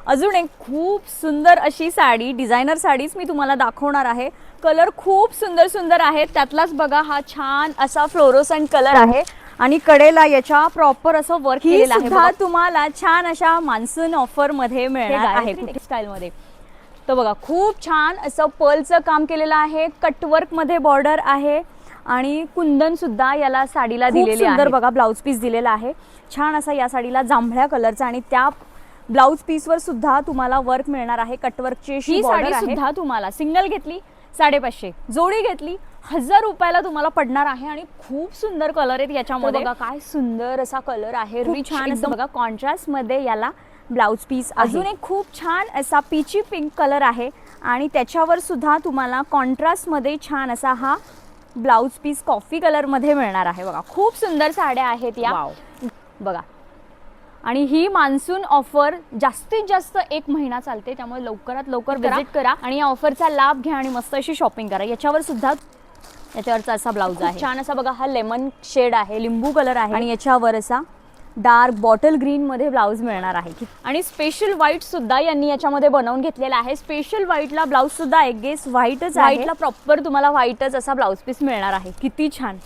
अजून एक खूप सुंदर अशी साडी, डिझायनर साडीच मी तुम्हाला दाखवणार आहे. कलर खूप सुंदर सुंदर आहेत. त्यातलाच बघा हा छान असा फ्लोरोसंट कलर आहे आणि कडेला याच्या प्रॉपर असं वर्क केलेलं आहे. सुद्धा तुम्हाला छान अशा मान्सून ऑफर मध्ये मिळणार आहे टेक्सटाईल मध्ये. तर बघा खूप छान असं पर्लचं काम केलेलं आहे, कटवर्क मध्ये बॉर्डर आहे आणि कुंदन सुद्धा याला साडीला दिलेले आहे. सुंदर बघा ब्लाउज पीस दिलेला आहे छान असा या साडीला जांभळ्या कलरचा आणि त्या ब्लाउज पीस वर सुद्धा तुम्हाला वर्क मिळणार आहे. कटवर्कची ही साडी सुद्धा तुम्हाला सिंगल घेतली 550, जोडी घेतली 1000 रुपयाला तुम्हाला पडणार आहे आणि खूप सुंदर कलर आहेत याच्यामध्ये. बघा काय सुंदर असा कलर आहे, रिच छान असं बघा कॉन्ट्रास्ट मध्ये याला ब्लाउज पीस. अजून एक खूप छान असा पीची पिंक कलर आहे आणि त्याच्यावर सुद्धा तुम्हाला कॉन्ट्रास्ट मध्ये छान असा हा ब्लाउज पीस कॉफी कलर मध्ये मिळणार आहे. बघा खूप सुंदर साड्या आहेत या बघा. आणि ही मान्सून ऑफर जास्तीत जास्त 1 महिना चालते, त्यामुळे लवकरात लवकर विजिट करा आणि या ऑफरचा लाभ घ्या आणि मस्त अशी शॉपिंग करा. याच्यावर सुद्धा याच्यावरचा असा ब्लाउज आहे छान असा बघा, हा लेमन शेड आहे, लिंबू कलर आहे आणि याच्यावर असा डार्क बॉटल ग्रीन मध्ये ब्लाउज मिळणार आहे. आणि स्पेशल व्हाईट सुद्धा यांनी याच्यामध्ये बनवून घेतलेला आहे. स्पेशल व्हाईटला ब्लाउज सुद्धा एक गेस व्हाईटच आहे, व्हाईटला प्रॉपर तुम्हाला व्हाईटच असा ब्लाउज पीस मिळणार आहे. किती छान.